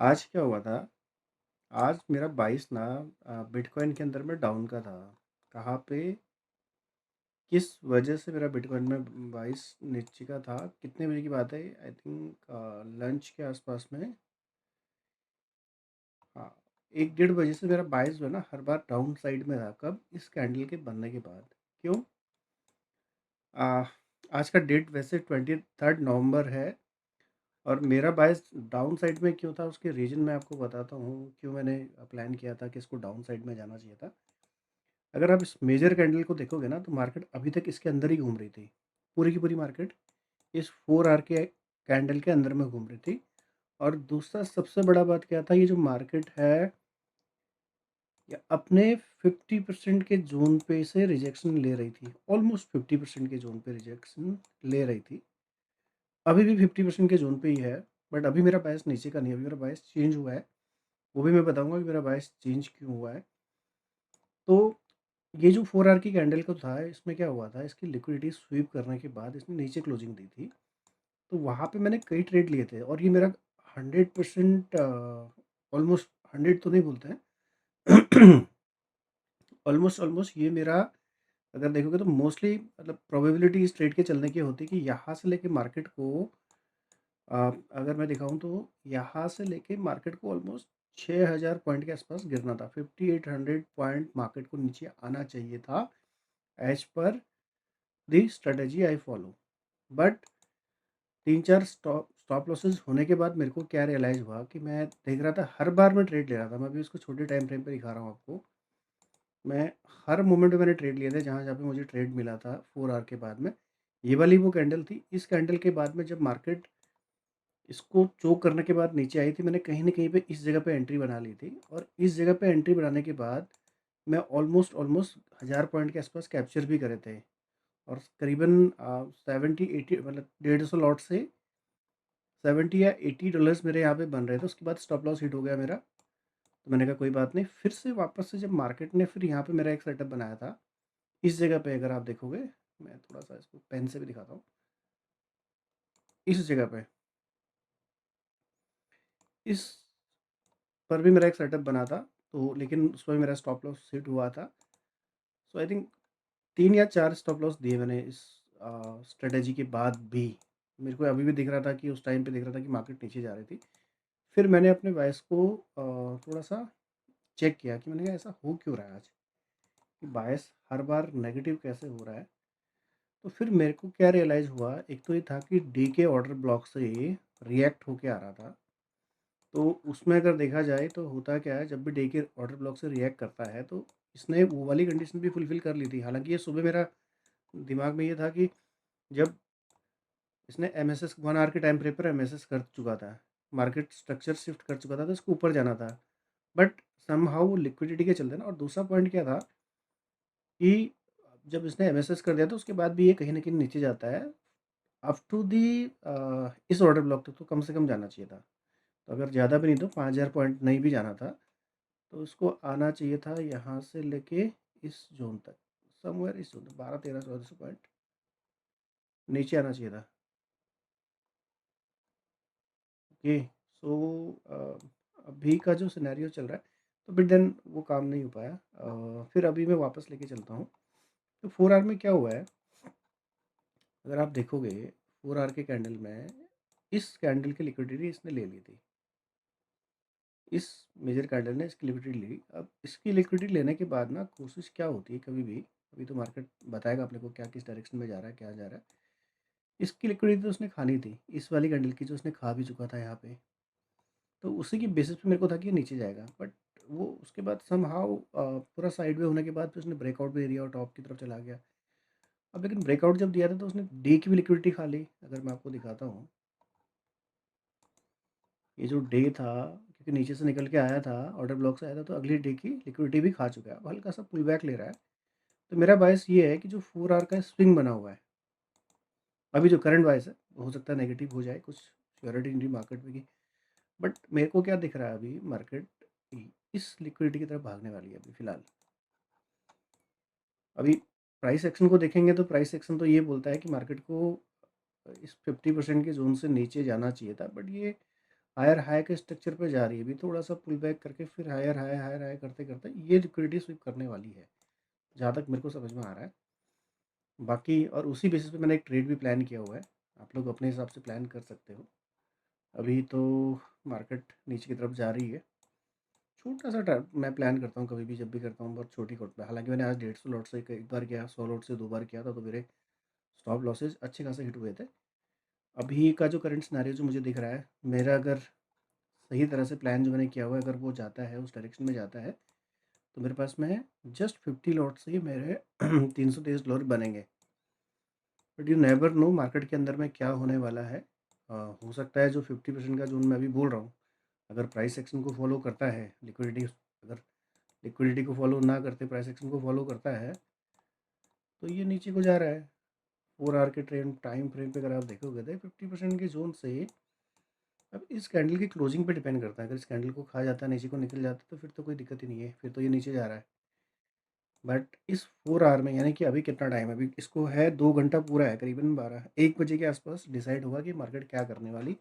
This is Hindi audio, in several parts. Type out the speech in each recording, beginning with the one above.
आज क्या हुआ था? आज मेरा 22 ना बिटकॉइन के अंदर में डाउन का था। कहाँ पे? किस वजह से मेरा बिटकॉइन में 22 नीचे का था? कितने बजे की बात है? आई थिंक लंच के आसपास में। हाँ, 1 डेढ़ बजे से मेरा 22 जो है ना हर बार डाउन साइड में रहा। कब? इस कैंडल के बनने के बाद। क्यों? आ, आज का डेट वैसे 23 नवंबर है। और मेरा बायस डाउन साइड में क्यों था, उसके रीज़न मैं आपको बताता हूँ। क्यों मैंने प्लान किया था कि इसको डाउन साइड में जाना चाहिए था। अगर आप इस मेजर कैंडल को देखोगे ना, तो मार्केट अभी तक इसके अंदर ही घूम रही थी। पूरी की पूरी मार्केट इस 4 आवर के कैंडल के अंदर में घूम रही थी। और दूसरा सबसे बड़ा बात क्या था, ये जो मार्केट है ये अपने 50% के जोन पे से रिजेक्शन ले रही थी। ऑलमोस्ट 50% के जोन पे रिजेक्शन ले रही थी। अभी भी 50% के जोन पे ही है। बट अभी मेरा बायस नीचे का नहीं है, अभी मेरा बायस चेंज हुआ है। वो भी मैं बताऊंगा कि मेरा बायस चेंज क्यों हुआ है। तो ये जो 4 आवर की कैंडल को था, इसमें क्या हुआ था, इसकी लिक्विडिटी स्वीप करने के बाद इसने नीचे क्लोजिंग दी थी। तो वहाँ पे मैंने कई ट्रेड लिए थे और ये मेरा 100% ऑलमोस्ट 100 तो नहीं बोलते हैं। ऑलमोस्ट ऑलमोस्ट ये मेरा, अगर देखोगे तो मोस्टली मतलब प्रोबेबिलिटी इस ट्रेड के चलने की होती है कि यहाँ से लेके मार्केट को अगर मैं दिखाऊँ तो यहाँ से लेके मार्केट को ऑलमोस्ट 6000 पॉइंट के आसपास गिरना था। 5800 पॉइंट मार्केट को नीचे आना चाहिए था as per the strategy I follow. But 3-4 stop losses होने के बाद मेरे को क्या रियलाइज़ हुआ कि मैं देख रहा था, हर बार मैं ट्रेड ले रहा था। मैं अभी उसको छोटे टाइम फ्रेम पे दिखा रहा हूँ आपको। मैं हर मोमेंट में मैंने ट्रेड लिए थे, जहाँ जहाँ पे मुझे ट्रेड मिला था 4 आवर के बाद में। ये वाली वो कैंडल थी। इस कैंडल के बाद में जब मार्केट इसको चोक करने के बाद नीचे आई थी, मैंने कहीं न कहीं पे इस जगह पे एंट्री बना ली थी। और इस जगह पे एंट्री बनाने के बाद मैं ऑलमोस्ट ऑलमोस्ट 1000 पॉइंट के आसपास कैप्चर भी करे थे। और करीबन 70-80 मतलब 150 लॉट से 70 या $80 मेरे यहाँ पे बन रहे थे। उसके बाद स्टॉप लॉस हिट हो गया मेरा। तो मैंने कहा कोई बात नहीं, फिर से वापस से जब मार्केट ने फिर यहाँ पे मेरा एक सेटअप बनाया था, इस जगह पे अगर आप देखोगे, मैं थोड़ा-सा इसको पेन से भी दिखाता हूँ। इस जगह पे, इस पर भी मेरा एक सेटअप बना था। तो लेकिन उसमें मेरा स्टॉप लॉस हिट हुआ था। सो आई थिंक 3 या 4 स्टॉप लॉस दिए मैंने इस स्ट्रेटजी के बाद भी। मेरे को अभी भी दिख रहा था कि उस टाइम पे दिख रहा था कि मार्केट नीचे जा रही थी। फिर मैंने अपने बायस को थोड़ा-सा चेक किया कि मैंने कहा ऐसा हो क्यों रहा है आज? कि बायस हर बार नेगेटिव कैसे हो रहा है? तो फिर मेरे को क्या रियलाइज़ हुआ, एक तो ये था कि डी के ऑर्डर ब्लॉक से रिएक्ट होके आ रहा था। तो उसमें अगर देखा जाए तो होता क्या है, जब भी डे के ऑर्डर ब्लॉक से रिएक्ट करता है तो इसने वो वाली कंडीशन भी फुलफ़िल कर ली थी। हालाँकि ये सुबह मेरा दिमाग में ये था कि जब इसने एमएसएस 1 आवर के टाइम फ्रेम पर एमएसएस कर चुका था, मार्केट स्ट्रक्चर शिफ्ट कर चुका था, तो इसको ऊपर जाना था। बट समहाउ लिक्विडिटी के चलते ना। और दूसरा पॉइंट क्या था कि जब इसने एमएसएस कर दिया तो उसके बाद भी ये कहीं न कहीं नीचे जाता है। अप टू दी इस ऑर्डर ब्लॉक तक तो कम से कम जाना चाहिए था। तो अगर ज़्यादा भी नहीं तो 5000 पॉइंट नहीं भी जाना था, तो उसको आना चाहिए था यहाँ से लेके इस ज़ोन तक, समव्हेयर इस ज़ोन तक 12-13-1400 पॉइंट नीचे आना चाहिए था। ओके। सो अभी का जो सिनेरियो चल रहा है, तो बट देन वो काम नहीं हो पाया। फिर अभी मैं वापस लेके चलता हूँ। तो 4 आवर में क्या हुआ है, अगर आप देखोगे 4 आवर के कैंडल में इस कैंडल की लिक्विडिटी इसने ले ली थी। इस मेजर कैंडल ने इसकी लिक्विडिटी ली। अब इसकी लिक्विडिटी लेने के बाद ना कोशिश क्या होती है कभी भी, अभी तो मार्केट बताएगा अपने को क्या किस डायरेक्शन में जा रहा है, क्या जा रहा है। इसकी लिक्विडिटी तो उसने खानी थी, इस वाली कैंडल की जो उसने खा भी चुका था यहाँ पे। तो उसी की बेसिस पे मेरे को था कि ये नीचे जाएगा। बट वो उसके बाद समहाउ पूरा साइड वे होने के बाद फिर उसने ब्रेकआउट भी दिया और टॉप की तरफ चला गया। अब लेकिन ब्रेकआउट जब दिया था तो उसने डे की भी लिक्विडिटी खा ली। अगर मैं आपको दिखाता हूँ, ये जो डे था, क्योंकि नीचे से निकल के आया था, ऑर्डर ब्लॉक से आया था, तो अगली डे की लिक्विडिटी भी खा चुका है। अब हल्का सा पुल बैक ले रहा है। तो मेरा बायस ये है कि जो 4 आवर का स्विंग बना हुआ है, अभी जो करंट बायस है, हो सकता है नेगेटिव हो जाए, कुछ श्योरिटी नहीं मार्केट में की। बट मेरे को क्या दिख रहा है, अभी मार्केट इस लिक्विडिटी की तरफ भागने वाली है अभी फ़िलहाल। अभी प्राइस एक्शन को देखेंगे तो प्राइस एक्शन तो ये बोलता है कि मार्केट को इस 50% के ज़ोन से नीचे जाना चाहिए था। बट ये हायर हाई के स्ट्रक्चर पे जा रही है, अभी थोड़ा-सा पुल बैक करके फिर हायर हाई करते-करते ये लिक्विडिटी स्वीप करने वाली है, जहाँ तक मेरे को समझ में आ रहा है। बाकी और उसी बेसिस पे मैंने एक ट्रेड भी प्लान किया हुआ है, आप लोग अपने हिसाब से प्लान कर सकते हो। अभी तो मार्केट नीचे की तरफ जा रही है, छोटा-सा मैं प्लान करता हूँ कभी भी, जब भी करता हूँ बहुत छोटी लॉट पे। हालाँकि मैंने आज 150 लॉट से एक बार किया, 100 लॉट से 2 बार किया था, तो मेरे स्टॉप लॉसेस अच्छे खासे हिट हुए थे। अभी का जो करंट सिनेरियो जो मुझे दिख रहा है, मेरा अगर सही तरह से प्लान जो मैंने किया हुआ है, अगर वो जाता है, उस डायरेक्शन में जाता है, तो मेरे पास में जस्ट 50 लॉट से ही मेरे 323 लॉट बनेंगे। But you never know market के अंदर में क्या होने वाला है। हो सकता है जो 50% का जोन मैं अभी बोल रहा हूँ, अगर प्राइस एक्शन को फॉलो करता है, लिक्विडिटी अगर लिक्विडिटी को फॉलो ना करते प्राइस एक्शन को फॉलो करता है, तो ये नीचे को जा रहा है। 4 आवर के ट्रेंड टाइम फ्रेम पे अगर आप देखोगे तो 50% के जोन से, अब इस कैंडल की क्लोजिंग पे डिपेंड करता है। अगर इस कैंडल को खा जाता है, नीचे को निकल जाता है, तो फिर तो कोई दिक्कत ही नहीं है, फिर तो ये नीचे जा रहा है। बट इस 4 आवर में, यानी कि अभी कितना टाइम है, अभी इसको है 2 घंटा पूरा है, करीबन 1 बजे के आसपास डिसाइड होगा कि मार्केट क्या करने वाली।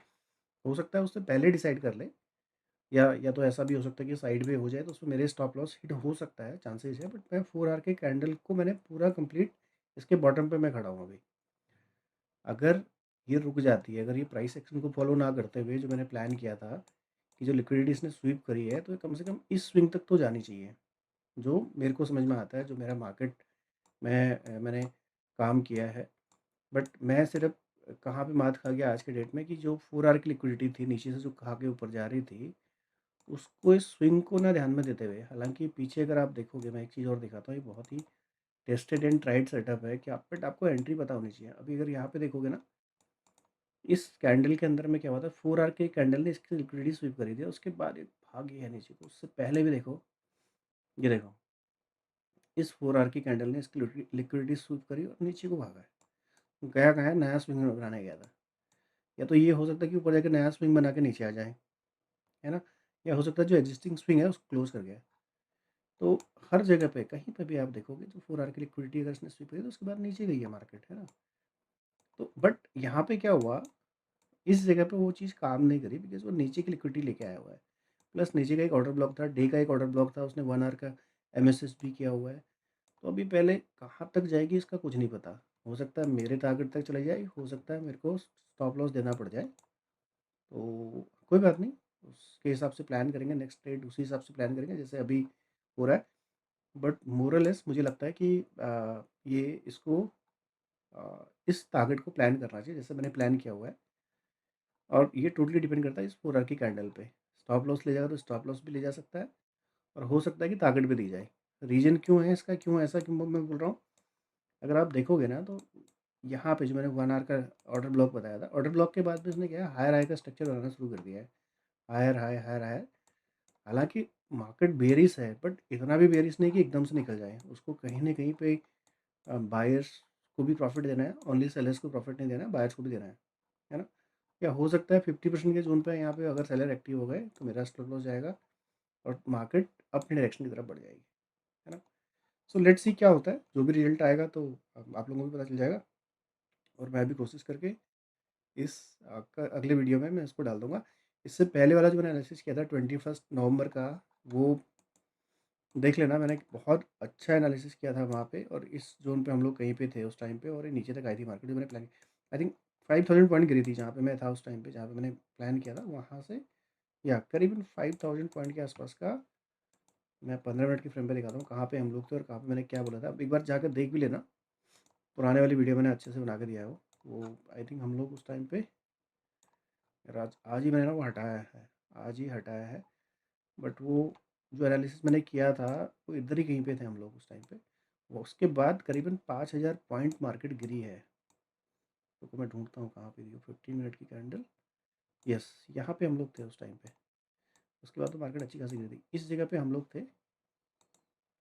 हो सकता है उससे पहले डिसाइड कर ले, या तो ऐसा भी हो सकता है कि साइड वे हो जाए, तो उसमें मेरे स्टॉप लॉस हिट हो सकता है, चांसेस है। बट मैं 4 आवर के कैंडल को मैंने पूरा कंप्लीट, इसके बॉटम पे मैं खड़ा हूँ अभी। अगर ये रुक जाती है, अगर ये प्राइस एक्शन को फॉलो ना करते हुए जो मैंने प्लान किया था कि जो लिक्विडिटी इसने स्वीप करी है, तो ये कम से कम इस स्विंग तक तो जानी चाहिए, जो मेरे को समझ में आता है, जो मेरा मार्केट में मैंने काम किया है। बट मैं सिर्फ कहाँ पे मात खा गया आज के डेट में, कि जो 4 आवर की लिक्विडिटी थी नीचे से जो खा के ऊपर जा रही थी, उसको इस स्विंग को ना ध्यान में देते हुए, हालांकि पीछे अगर आप देखोगे, मैं एक चीज़ और दिखाता हूँ, ये बहुत ही टेस्टेड एंड ट्राइड सेटअप है कि आप, बट आपको एंट्री पता होनी चाहिए। अभी अगर यहाँ पे देखोगे ना, इस कैंडल के अंदर में क्या हुआ था, 4 आवर के कैंडल ने इसकी लिक्विडिटी स्वीप करी थी, उसके बाद एक भाग गया है नीचे को। उससे पहले भी देखो, ये देखो, इस 4 आवर की कैंडल ने इसकी लिक्विडिटी स्वीप करी और नीचे को भागा है। गया कहाँ है, नया स्विंग बनाने गया था। या तो ये हो सकता है कि ऊपर जाकर नया स्विंग बना के नीचे आ जाए, है ना, या हो सकता है जो एग्जिस्टिंग स्विंग है उसको क्लोज कर गया। तो हर जगह पे कहीं पे भी आप देखोगे तो 4 आवर की लिक्विडिटी अगर इसने स्वीप करी, तो उसके बाद नीचे गई है मार्केट, है ना। तो बट यहाँ पे क्या हुआ, इस जगह पे वो चीज़ काम नहीं करी, बिकॉज वो नीचे की लिक्विडिटी लेके आया हुआ है। प्लस नीचे का एक ऑर्डर ब्लॉक था, डे का एक ऑर्डर ब्लॉक था, उसने 1 आवर का एमएसएस भी किया हुआ है। तो अभी पहले कहाँ तक जाएगी इसका कुछ नहीं पता। हो सकता है मेरे टारगेट तक चले जाए, हो सकता है मेरे को स्टॉप लॉस देना पड़ जाए। तो कोई बात नहीं, उसके हिसाब से प्लान करेंगे, नेक्स्ट ट्रेड उसी हिसाब से प्लान करेंगे जैसे अभी हो रहा है। बट मोरलेस मुझे लगता है कि ये इसको इस टारगेट को प्लान करना चाहिए जैसे मैंने प्लान किया हुआ है। और ये टोटली डिपेंड करता है इस 4 आवर की कैंडल पे। स्टॉप लॉस ले जाएगा तो स्टॉप लॉस भी ले जा सकता है, और हो सकता है कि टारगेट भी दी जाए। रीज़न क्यों है इसका, क्यों ऐसा क्यों मैं बोल रहा हूँ, अगर आप देखोगे ना, तो यहाँ पे जो मैंने 1 आवर का ऑर्डर ब्लॉक बताया था, ऑर्डर ब्लॉक के बाद भी उसने क्या है, हायर हाई का स्ट्रक्चर बनाना शुरू कर दिया है। Higher high, higher high. हालाँकि मार्केट बेयरिश है, बट इतना भी बेयरिश नहीं कि एकदम से निकल जाए। उसको कहीं न कहीं पे बायर्स को भी प्रॉफ़िट देना है, ओनली सेलर्स को प्रॉफ़िट नहीं देना है, बायर्स को भी देना है ना? या हो सकता है 50% के ज़ोन पे यहाँ पे अगर सेलर एक्टिव हो गए, तो मेरा स्टॉप लॉस जाएगा और मार्केट अपनी डायरेक्शन की तरफ बढ़ जाएगी, है ना? सो लेट्स सी क्या होता है, जो भी रिज़ल्ट आएगा तो आप लोगों को भी पता चल जाएगा, और मैं भी कोशिश करके इस अगले वीडियो में मैं इसको डाल दूँगा। इससे पहले वाला जो मैंने एनालिसिस किया था 21 नवंबर का, वो देख लेना, मैंने बहुत अच्छा एनालिसिस किया था वहाँ पे, और इस ज़ोन पे हम लोग कहीं पे थे उस टाइम पे, और ये नीचे तक आई थी मार्केट जो मैंने प्लान, आई थिंक 5000 पॉइंट गिरी थी जहाँ पे मैं था उस टाइम पे, जहाँ पे मैंने प्लान किया था वहाँ से, या करीबन 5000 पॉइंट के आसपास का। मैं 15 मिनट की फ्रेम पे दिखाता हूँ कहाँ पे हम लोग थे और कहाँ पे मैंने क्या बोला था। अब एक बार जाकर देख भी लेना, पुराने वाली वीडियो मैंने अच्छे से बना के दिया है वो आई थिंक हम लोग उस टाइम पे, आज आज ही मैंने ना वो हटाया है, आज ही हटाया है। बट वो जो एनालिसिस मैंने किया था, वो इधर ही कहीं पे थे हम लोग उस टाइम पे। वो उसके बाद करीबन 5000 पॉइंट मार्केट गिरी है। तो मैं ढूंढता हूँ कहाँ पे थी 15 मिनट की कैंडल। यस, यहाँ पे हम लोग थे उस टाइम पे। उसके बाद तो मार्केट अच्छी खासी गिरी थी, इस जगह पे हम लोग थे।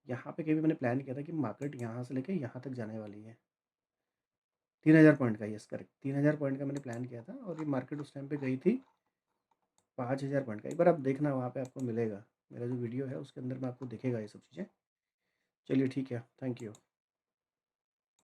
यहाँ पे कभी मैंने प्लान किया था कि मार्केट यहाँ से लेके यहाँ तक जाने वाली है, 3000 पॉइंट का। यस करेक्ट, 3000 पॉइंट का मैंने प्लान किया था, और ये मार्केट उस टाइम पे गई थी 5000 पॉइंट का। एक बार आप देखना, वहाँ पे आपको मिलेगा, मेरा जो वीडियो है उसके अंदर में आपको दिखेगा ये सब चीज़ें। चलिए ठीक है, थैंक यू।